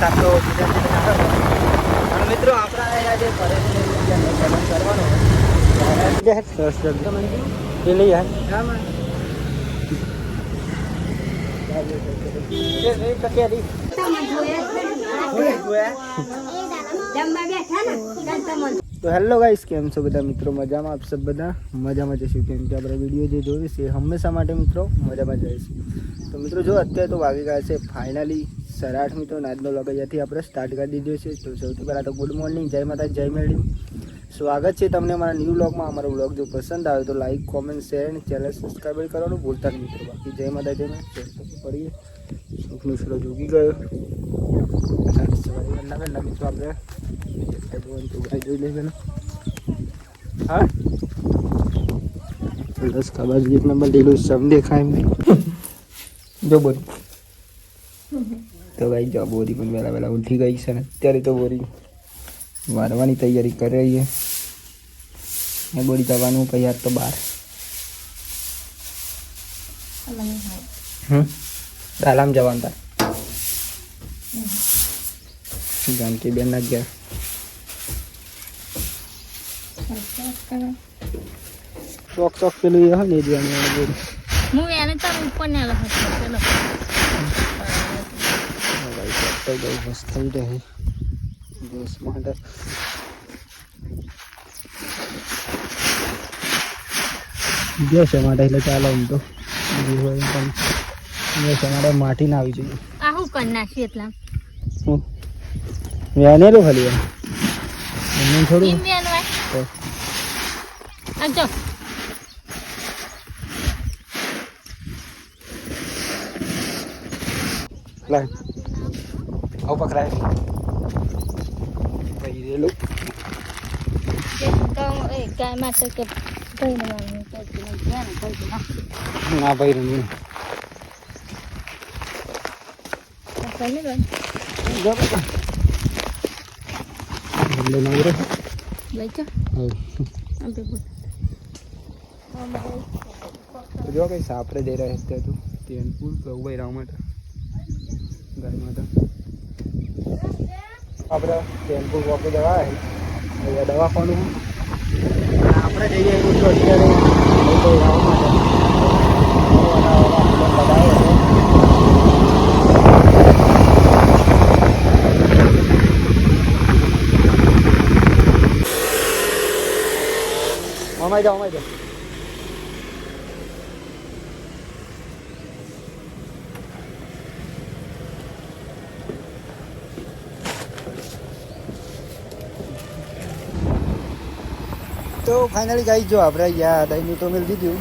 વરસાદ તો મિત્રો આપણા જે કરવાનો એ લઈ તો હેલો ગાઈસ, કેમ છો બધા મિત્રો? મજામાં? આપ સબ બધા મજામાં જઈશું, કેમ કે આપણે વિડીયો જે જોઈએ છે હંમેશા માટે મિત્રો મજામાં જઈશું. તો મિત્રો જો અત્યારે તો વાગી ગયા છે ફાઇનલી 8:30 મિત્રો. આજનો વ્લોગ અહીંયાથી આપણે સ્ટાર્ટ કરી દીધો છે. તો સૌથી પહેલાં તો ગુડ મોર્નિંગ, જય માતા, જય મેળી. સ્વાગત છે તમને અમારા ન્યૂ વ્લોગમાં. અમારો વ્લોગ જો પસંદ આવે તો લાઈક, કોમેન્ટ, શેર અને ચેનલ સબસ્ક્રાઈબ કરવાનું ભૂલતા નહીં મિત્રો. બાકી જય માતા, જય મેળી. પડીએ સુખનું સૂરજ ઉગી ગયો. સવારે મિત્રો આપણે જોઈ લઈએ હા બસ ખબર એક નંબર લીલું સમ દેખાય એમ જો બોલ. તો ભાઈ જો બોરી પણ વહેલા વહેલા ઉઠી ગઈ છે ને અત્યારે તો બોરી વારવાની તૈયારી કરી રહી છે. બોરી જવાનું પછી યાર તો બહાર દાલામ જવાનું તાર જાનકી બેન ના ગયા શોખ શોખ પેલું એ હોય ને હું એને તો ઉપર ને આલો પેલો તો બહુ મસ્ત થઈ રહી દિવસ માટે. દિવસ માટે એટલે ચાલો એમ તો દિવસ માટે માટી ના આવી જોઈએ. આ હું કરી નાખી એટલા વેનેલું ખાલી એમ થોડું આજો લાય આવ પકડાય ભાઈ રેલું ગાય માટે કે ના ભાઈ રમી જો કઈ સાપરે જઈ રહ્યા હતા તું તેનપુર ભાઈ રાવ માટે ગાય માટે આપણે તેનપુર વોકે જવા અહીંયા દવાખાનું આપણે જઈએ અત્યારે રાવ માટે અમાઈ જાઓ તો ફાઇનલી ગાઈ જો આપણે યા દહીંનું તો મિલ દીધું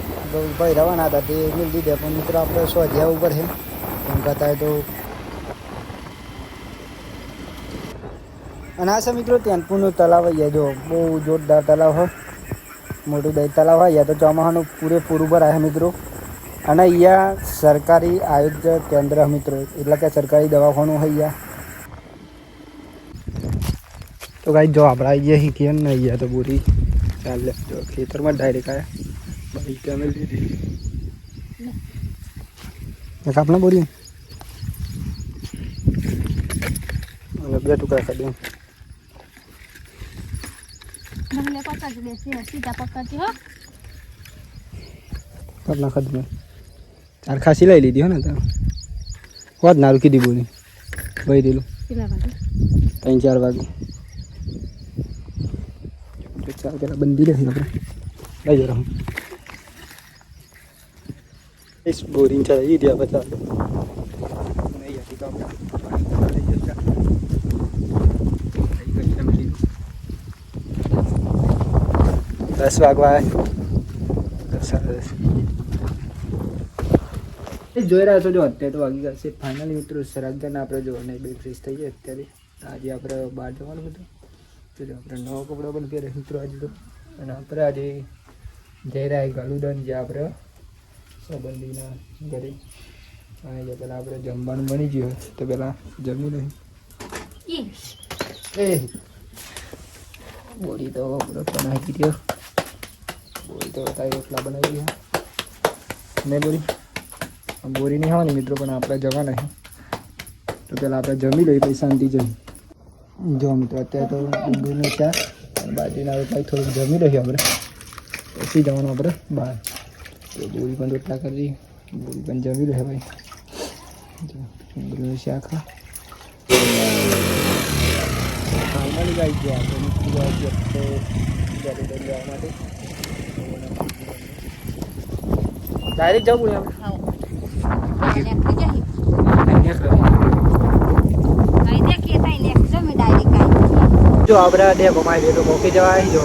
ભાઈ રવાના હતા તે મિલ દીધા પણ મિત્રો આપણે સ્વાધ્યાય ઉપર છે એમ કહેતા તો. અને આ છે મિત્રો તેનપુરનું તલાવ અહીંયા જો બહુ જોરદાર તલાવ હોય, મોટું દહીં તલાવ અહીંયા તો ચોમાસાનું પૂરેપૂરું ભરાય મિત્રો. અને અહીંયા સરકારી આયોજ્ય કેન્દ્ર મિત્રો એટલે કે સરકારી દવાખાનું હોય અહીંયા. તો ગાઈ જો આપણે અહીંયા શીખીએ ને અહીંયા તો પૂરી ચાલે જો ખેતરમાં ડાયરેક્ટ આવ્યા બાઈક ત્યાં લીધી આપણે બોલી અને 2 ટુકડા કાઢ્યા ના ખાધી ચાર ખાસી લઈ લીધી હો ને તો હોત નારું કીધી બોલી ભાઈ દેલું 3-4 વાગે ચાલ પેલા બંધી રહી આપણે લઈ જરા હું બોરિંગ ચલાવી દીધી આપણે ચાલો અહીંયાથી તો આપણે 10 વાગવા જોઈ રહ્યા છો જો અત્યારે તો વાગી ગયા છે ફાઇનલી મિત્રો સરગજાને આપણે જો નહીં બે ફ્રેશ થઈ જાય અત્યારે. આજે આપણે બહાર જવાનું હતું તો જો આપણે નવા કપડાં પણ પહેરે મિત્રો આજે તો. અને આપણે આજે જઈ રહ્યા ગાલુદન જે આપણે સંબંધીના ઘરે અને જે પહેલાં આપણે જમવાનું બની ગયું તો પહેલાં જમી નહીં એ બોરી તો બનાવી દીધી બોરી તો તારી રોટલા બનાવી દીધા નહીં બોરી બોરી નહીં આવવાની મિત્રો પણ આપણે જવા નહીં તો પેલા આપણે જમી લઈએ પછી શાંતિ જઈએ. જો મિત્રો અત્યારે તો ડુંગળીનું શાક બાજરીના રોટલા થોડુંક જમી રહીએ આપણે, પછી જવાનું આપણે બહાર. તો બોરી પણ રોટલા કરી, બોરી પણ જમી રહે ભાઈ. જો ડુંગળીનું શાક ફાઇનલી ગાઈ ગયા આપણે નીકળી ગયા છીએ તો ગાડી જવા માટે. ડાયરેક્ટ જવું ને આપણે જો આપણે ડેપો માં તો કોકી જવા આવી જો.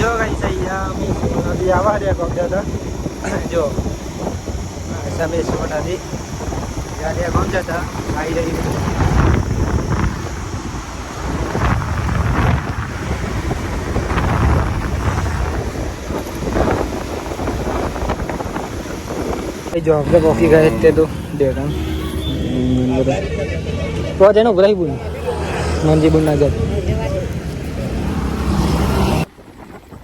જો કઈ સહી નદી આવા દે કોક દાદા જો સમેશ્વર નદી ગાડી કોણ જતા આવી રહી. जो આપણે પહોંચી ગયા તે તો દેખામ તો જેનો ભરાઈ બુન મંજી બુન ના જત.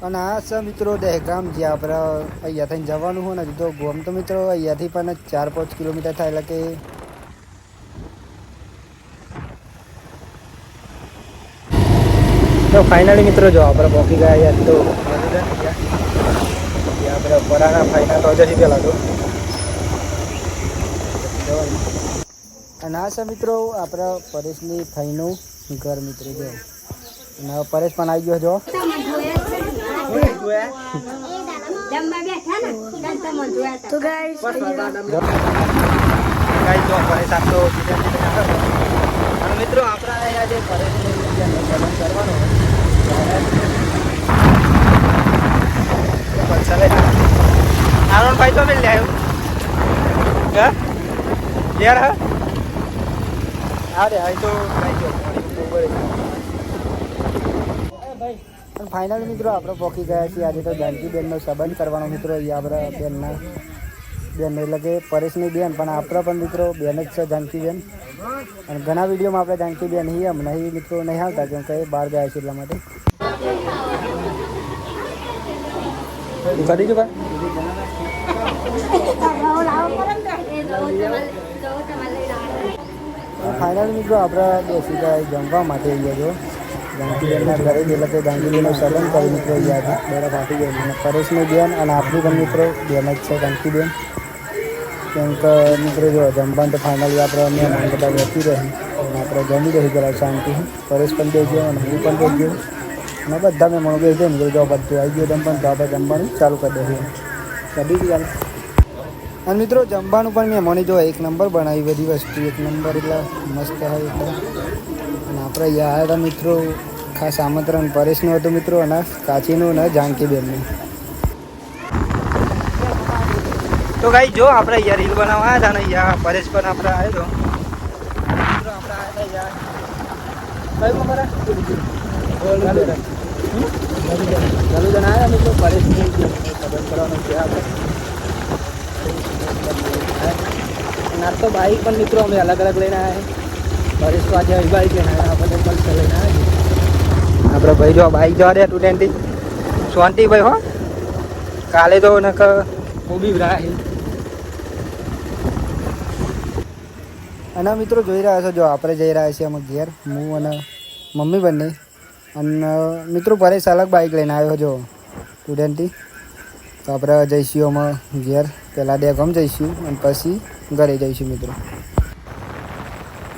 અને આ છે મિત્રો દહેગામ જે આપણે અહીંયા થઈને જવાનું હોય ને તો ગોમ તો મિત્રો અહીંયાથી પણ 4-5 કિલોમીટર થાય એટલે કે તો ફાઇનલી મિત્રો જો આપણે પહોંચી ગયા યાર તો આપણે પરાના ફાઇનલ તો હજી પેલા તો અને આ છે મિત્રો આપણા પરેશની ફાઈનું ઘર મિત્રો જો. અને પરેશ પણ આવી ગયો જો. તો ગાઈસ જો પરેશ આપતો અને મિત્રો આપણા અહીંયા જે પરેશની સંબંધ કરવાનો આરોનભાઈ તો મિલ જાય યાર હા અરે આ તો ફાઇનલી મિત્રો આપણે પહોંચી ગયા છીએ. આજે તો જાનકીબેનનો સંબંધ કરવાનો મિત્રો. અહીંયા આપણા બેનના બેન એટલે કે પરેશની બેન પણ આપણા પણ મિત્રો બેન જ છે જાનકીબેન. અને ઘણા વિડીયોમાં આપણે જાનકીબેન નહીં મિત્રો નહીં આવતા કેમ કે બહાર ગયા છે એટલા માટે. કરી દો ફાઇનલી મિત્રો આપણે બેસી ગયા જમવા માટે અહીંયા જો જાનકીબેનના ઘરે એટલે કે જાનકીબેનનો સંબંધ કરી મિત્રો અહીંયા બરફ આપી ગઈ. અને પરેશની બેન અને આપણી પણ મિત્રો બેન જ છે જાનકીબેન. કેમ કે મિત્રો જો જમવાનું તો ફાઇનલી આપણે મહેમાન બધા બેસી રહી અને આપણે જમી રહી ગયેલા શાંતિ. પરેશ પણ બેસ્યો અને હું પણ બેસ્યો અને બધા મહેમાનો બેસ્યો મિત્રો જો બધું આવી ગયું જમવાનું તો આપણે જમવાનું ચાલુ કરી દઈએ. કરી ચાલુ અને મિત્રો જમવાનું પણ મહેમાની જો એક નંબર બનાવી, બધી વસ્તુ એક નંબર એટલે મસ્ત હોય એટલે. અને આપણે અહીંયા આવ્યા મિત્રો ખાસ આમંત્રણ પરેશનું હતું મિત્રો અને કાચીનું અને જાનકીબેનનું. તો ગાઈ જો આપણે અહીંયા રીલ બનાવવા આવ્યા હતા ને અહીંયા પરેશ પણ આપણે આવ્યો મિત્રો. આપણે આવ્યા આવ્યા મિત્રો પરેશની સંબંધ કરવાનો છે આપણે. ના તો બાઈક પણ મિત્રો અમે અલગ અલગ લઈને આવ્યા. પરેશ તો આજે બાઈક લઈને આવ્યા, આપણે પલ્સર લઈને આવ્યા. આપણે ભાઈ જો બાઈક જવા દે 220 શાંતિ ભાઈ હો. કાલે તો નક હું બી રાહી. અને મિત્રો જોઈ રહ્યા છો જો આપણે જઈ રહ્યા છીએ અમે ઘેર, હું અને મમ્મી બંને. અને મિત્રો પરેશ અલગ બાઈક લઈને આવ્યો જો 220. તો આપણે જઈશું અમે ઘેર, પહેલાં દહેગામ જઈશું અને પછી ઘરે જઈશું મિત્રો.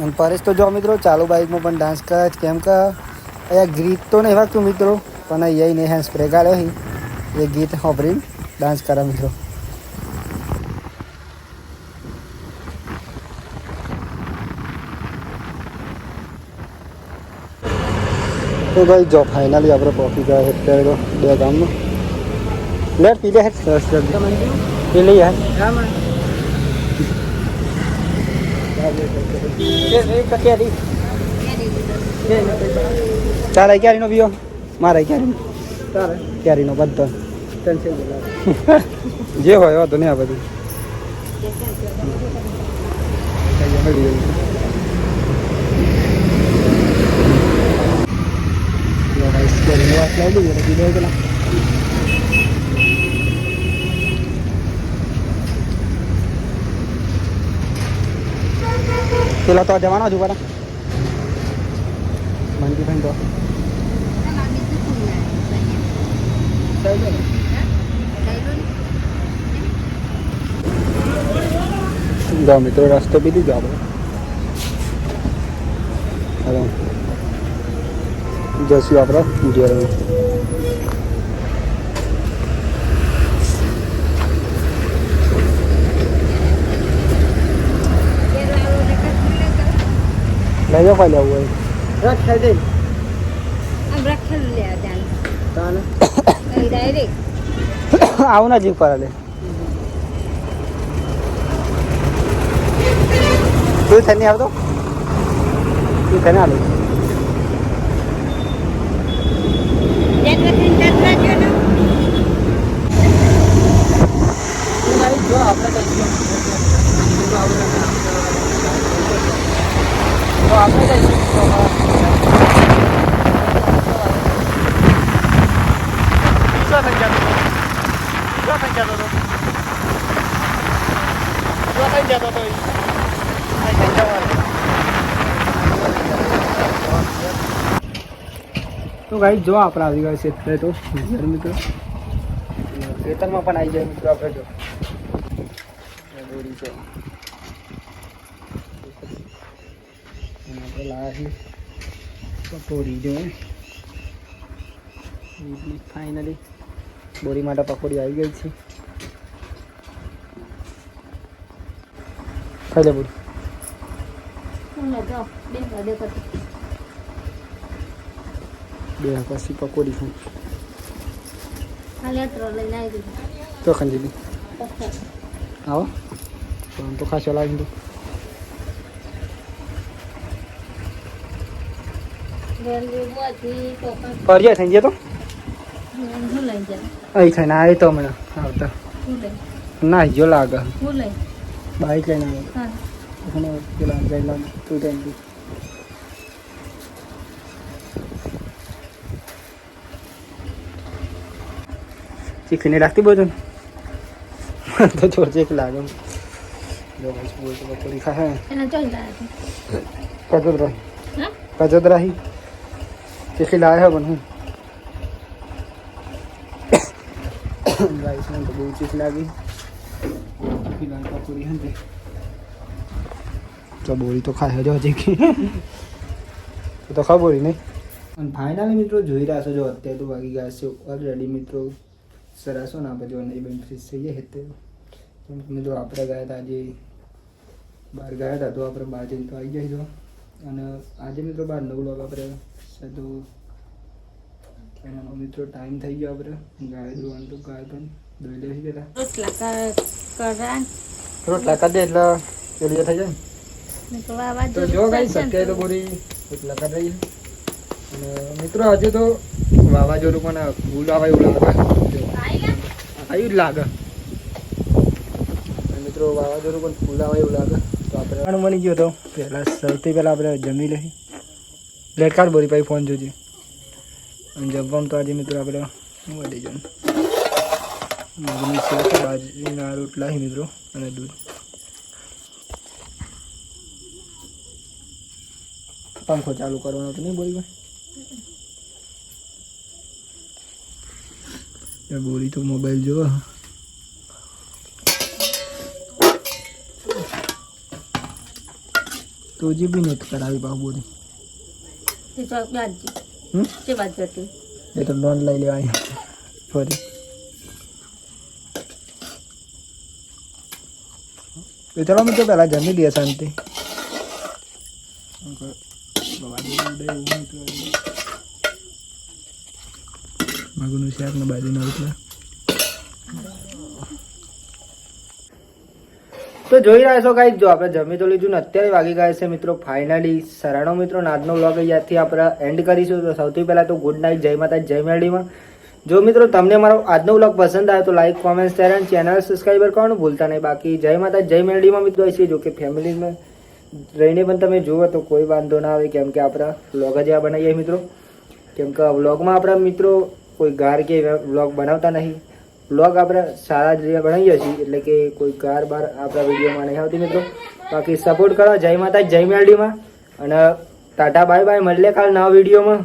અને પરેશ તો જો મિત્રો ચાલુ બાઇકમાં પણ ડાન્સ કરે છે કેમ કે અહીંયા ગીત તો નહીં વાગતું મિત્રો પણ અહીંયા નહીં હેન્ડ સ્પ્રે ગાળ્યો એ ગીત સાંભળીને ડાન્સ કરે મિત્રો. તો ભાઈ જો ફાઇનલી આપણે પહોંચી ગયા અત્યારે તો દહેગામમાં. લેટ પી લે સરસ પી લઈએ યાર. તારા ક્યારીનો પીવો, મારા ક્યારીનો બધો જે હોય વાંધો નહીં. આ બધું લઈ લીધો બીજો પેલા પેલા તો જવાનો છું પેલા મંજી ભાઈ તો જાઓ મિત્રો રસ્તો બી દીધો આપણે હવે જશું આપણે ઘેર લઈ જાઓ પાછું આવું હોય રખ દે આવું ના જીવ પર લે તું થઈને આવતો તું થઈને આલું તો ગાઈ જો આપણે આવી ગયા છે એટલે તો મિત્રો ખેતરમાં પણ આવી જાય મિત્રો આપણે જો દોરી છે આપણે લાવી પકોડી જો ફાઇનલી બોરી માટે પકોડી આવી ગઈ છે ખાઈ લે બોરી બે પછી પકોડી ખાઈ તો ખંજી આવો તો ખાસો લાવી દો પરજે થઈ જાય તો અહીં થઈને આવે તો હમણાં આવતા ના જો લાગે બાઈક લઈને આવે પેલા જઈને તું જઈને ચીખીને રાખતી બધું તો છોડ ચીખ લાગે જો બોલ તો થોડી ખાય કજત રહી ચીખી લાવે હે પણ હું રાઈસ તો બહુ ચીખ લાગી ફિલહાલ પકોડી હે તો બોરી તો ખાય જો ચીખી તો ખબર નહીં અને ફાઇનલી મિત્રો જોઈ રહ્યા છો જો અત્યારે તો વાગી ગયા છે ઓલરેડી મિત્રો સરાસો ના બધું નહીં બેન ફ્રીજ થઈ જાય તે મિત્રો આપણે ગયા હતા આજે બહાર ગયા હતા તો આપણે બહાર જઈને તો આવી જાય જો અને આજે મિત્રો બહાર નવ લોક આપણે તો એનો મિત્રો ટાઈમ થઈ ગયો આપણે ગાય દોવાનું તો ગાય પણ દોઈ લેવી પેલા રોટલા કરી દે એટલે પેલી થઈ જાય તો જો ગાઈ શકે તો બોરી રોટલા કરી રહી અને મિત્રો આજે તો વાવાઝોડું પણ ભૂલ આવે એવું લાગે મિત્રો વાવાઝોડું પણ ફૂલ આવે એવું લાગે તો આપણે બની ગયો તો પહેલાં સૌથી પહેલાં આપણે જમી લઈએ લેટ કાર્ડ બોરી પછી ફોન જોજે અને જમવામાં તો આજે મિત્રો આપણે વધી જવું મગની શાક બાજરીના રોટલા છે મિત્રો અને દૂધ પંખો ચાલુ કરવાનો તો નહીં બોરી બોલી તો મોબાઈલ જો તો જી બી નથી કરાવી પાછું બોલી એ તો લોન લઈ લેવાય ફરી એ ચાલો મિત્રો પહેલાં જમી દઈએ શાંતિ મગનું શાક ને બાજરીના રોટલા તો જોઈ રહ્યા છો ગાઈસ જો આપણે જમી તો લીધું ને અત્યારે વાગી ગયા છે મિત્રો ફાઇનલી સરાણો મિત્રો આજનો વ્લોગ અહીંયાથી આપણે એન્ડ કરીશું તો સૌથી પહેલાં તો ગુડ નાઇટ જય માતા જય મેરડીમાં જો મિત્રો તમને મારો આજનો વ્લોગ પસંદ આવે તો લાઈક કોમેન્ટ શેર અને ચેનલ સબસ્ક્રાઈબર કરવાનું ભૂલતા નહીં બાકી જય માતા જય મેરડીમાં મિત્રો છે જો કે ફેમિલીમાં રહીને પણ તમે જુઓ તો કોઈ વાંધો ના આવે કેમ કે આપણા વ્લોગ જ આ બનાવીએ મિત્રો કેમ કે વ્લોગમાં આપણા મિત્રો કોઈ ગાર કે વ્લોગ બનાવતા નહીં. વ્લોગ આપણે સારા જ રીતે બનાવીએ છીએ, એટલે કે કોઈ ગાર બાર આપણા વિડીયોમાં નહીં આવતી મિત્રો. બાકી સપોર્ટ કરો. જય માતા જય મેલડીમાં, અને ટાટા બાય બાય. મળીએ કાલ નવા વિડીયોમાં.